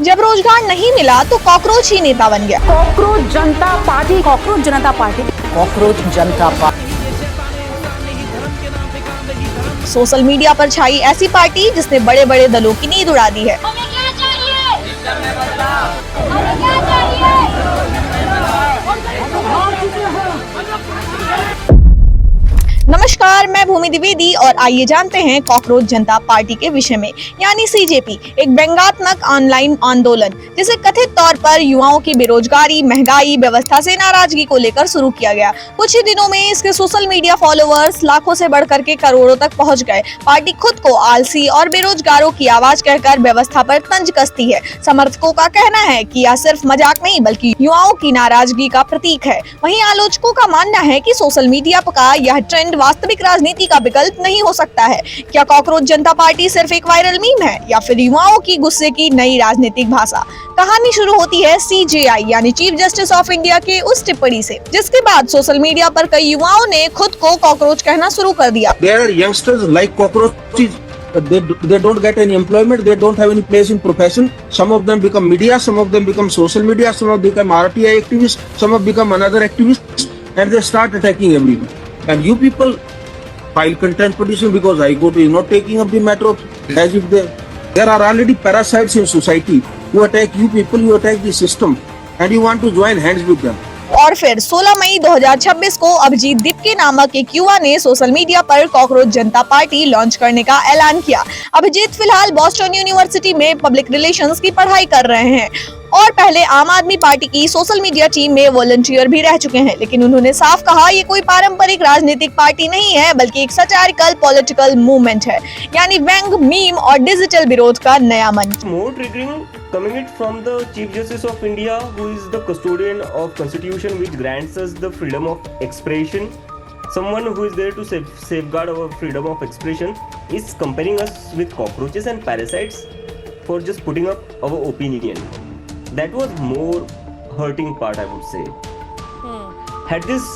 जब रोजगार नहीं मिला तो कॉकरोच ही नेता बन गया। कॉकरोच जनता पार्टी, कॉकरोच जनता पार्टी, कॉकरोच जनता पार्टी। सोशल मीडिया पर छाई ऐसी पार्टी जिसने बड़े बड़े दलों की नींद उड़ा दी है। हमें क्या चाहिए? हमें क्या चाहिए? नमस्कार, मैं भूमि द्विवेदी और आइए जानते हैं कॉकरोच जनता पार्टी के विषय में, यानी सीजेपी, एक व्यंग्यात्मक ऑनलाइन आंदोलन जिसे कथित तौर पर युवाओं की बेरोजगारी, महंगाई, व्यवस्था से नाराजगी को लेकर शुरू किया गया। कुछ ही दिनों में इसके सोशल मीडिया फॉलोअर्स लाखों से बढ़कर के करोड़ों तक पहुंच गए। पार्टी खुद को आलसी और बेरोजगारों की आवाज कहकर व्यवस्था पर तंज कसती है। समर्थकों का कहना है कि यह सिर्फ मजाक नहीं बल्कि युवाओं की नाराजगी का प्रतीक है। वहीं आलोचकों का मानना है कि सोशल मीडिया का यह ट्रेंड वास्तविक राजनीति का विकल्प नहीं हो सकता है। क्या कॉकरोच जनता पार्टी सिर्फ एक वायरल मीम है या फिर युवाओं की गुस्से की नई राजनीतिक भाषा? कहानी शुरू होती है सीजेआई यानी चीफ जस्टिस ऑफ इंडिया के उस टिप्पणी से, जिसके बाद सोशल मीडिया पर कई युवाओं ने खुद को कॉकरोच कहना शुरू कर दिया। There are youngsters like cockroaches. They don't get any employment. They don't have any place in profession. Some of them become media. Some of them become social media. Some of them become RTI activists. Some have become another activists, and they start attacking everyone. And you people file contempt petition because I go to taking up the matter of as if there are already parasites in society who attack you people, you attack the system, and you want to join hands with them. और फिर 16 मई 2026 को अभिजीत दिप्के नामक एक युवा ने social media पर cockroach जनता party launch करने का ऐलान किया। अभिजीत फिलहाल बॉस्टन यूनिवर्सिटी में पब्लिक रिलेशंस की पढ़ाई कर रहे हैं और पहले आम आदमी पार्टी की सोशल मीडिया टीम में वॉलंटियर भी रह चुके हैं, लेकिन उन्होंने साफ कहा ये कोई पारंपरिक राजनीतिक पार्टी नहीं है बल्कि एक सैटारिकल पॉलिटिकल मूवमेंट है, यानी व्यंग, मीम और डिजिटल विरोध का नया मंच। More triggering coming it from the Chief Justice of India, who is the custodian of Constitution, which grants us the freedom of expression. Someone who is there to safeguard our freedom of expression is comparing us with cockroaches and parasites for just putting up our opinion. That was more hurting part, I would say. Had this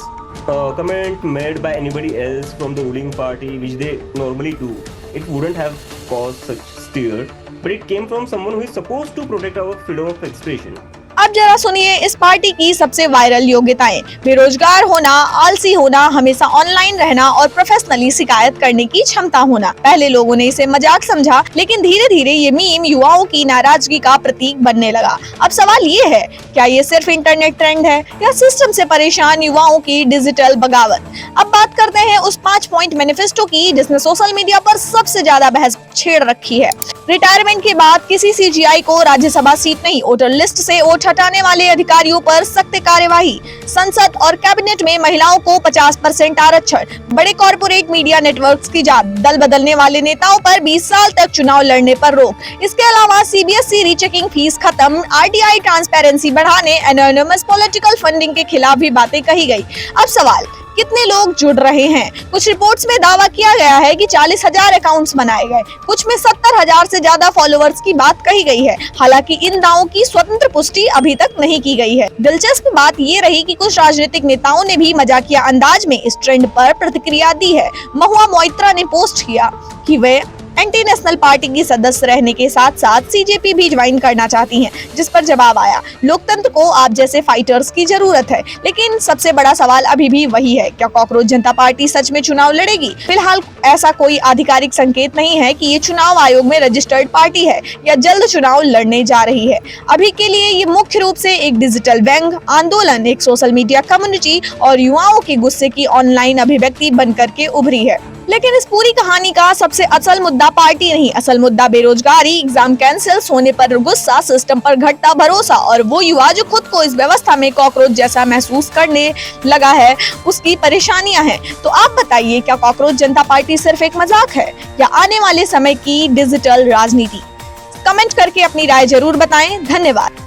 comment made by anybody else from the ruling party, which they normally do, it wouldn't have caused such stir. But it came from someone who is supposed to protect our freedom of expression. अब जरा सुनिए इस party की सबसे viral योग्यताएं। बेरोजगार होना, आलसी होना, हमेशा ऑनलाइन रहना और प्रोफेशनली शिकायत करने की क्षमता होना। पहले लोगों ने इसे मजाक समझा, लेकिन धीरे धीरे ये मीम युवाओं की नाराजगी का प्रतीक बनने लगा। अब सवाल ये है, क्या ये सिर्फ इंटरनेट ट्रेंड है या सिस्टम से परेशान युवाओं की डिजिटल बगावत? अब बात करते हैं उस 5 पॉइंट मैनिफेस्टो की जिसने सोशल मीडिया पर सबसे ज्यादा बहस छेड़ रखी है। रिटायरमेंट के बाद किसी सीजीआई को राज्यसभा सीट नहीं, वोटर लिस्ट से वोट हटाने वाले अधिकारियों पर सख्त कार्यवाही, संसद और कैबिनेट में महिलाओं को 50% आरक्षण, बड़े कॉर्पोरेट मीडिया नेटवर्क्स की जांच, दल बदलने वाले नेताओं पर 20 साल तक चुनाव लड़ने पर रोक। इसके अलावा सीबीएसई रीचेकिंग फीस खत्म, आरटीआई ट्रांसपेरेंसी बढ़ाने, एनोनिमस पॉलिटिकल फंडिंग के खिलाफ भी बातें कही गई। अब सवाल, कितने लोग जुड़ रहे हैं? कुछ रिपोर्ट्स में दावा किया गया है कि 40,000 अकाउंट्स बनाए गए, कुछ में 70,000 से ज्यादा फॉलोअर्स की बात कही गई है। हालांकि इन दावों की स्वतंत्र पुष्टि अभी तक नहीं की गई है। दिलचस्प बात ये रही कि कुछ राजनीतिक नेताओं ने भी मजाकिया अंदाज में इस ट्रेंड पर प्रतिक्रिया दी है। महुआ मोइत्रा ने पोस्ट किया कि वे एंटी नेशनल पार्टी की सदस्य रहने के साथ साथ सीजेपी भी ज्वाइन करना चाहती हैं, जिस पर जवाब आया, लोकतंत्र को आप जैसे फाइटर्स की जरूरत है। लेकिन सबसे बड़ा सवाल अभी भी वही है, क्या कॉकरोच जनता पार्टी सच में चुनाव लड़ेगी? फिलहाल ऐसा कोई आधिकारिक संकेत नहीं है कि ये चुनाव आयोग में रजिस्टर्ड पार्टी है या जल्द चुनाव लड़ने जा रही है। अभी के लिए ये मुख्य रूप से एक डिजिटल व्यंग आंदोलन, एक सोशल मीडिया कम्युनिटी और युवाओं के गुस्से की ऑनलाइन अभिव्यक्ति बनकर के उभरी है। लेकिन इस पूरी कहानी का सबसे असल मुद्दा पार्टी नहीं, असल मुद्दा बेरोजगारी, एग्जाम कैंसिल्स होने पर गुस्सा, सिस्टम पर घटता भरोसा और वो युवा जो खुद को इस व्यवस्था में कॉकरोच जैसा महसूस करने लगा है, उसकी परेशानियां हैं। तो आप बताइए, क्या कॉकरोच जनता पार्टी सिर्फ एक मजाक है या आने वाले समय की डिजिटल राजनीति? कमेंट करके अपनी राय जरूर बताएं। धन्यवाद।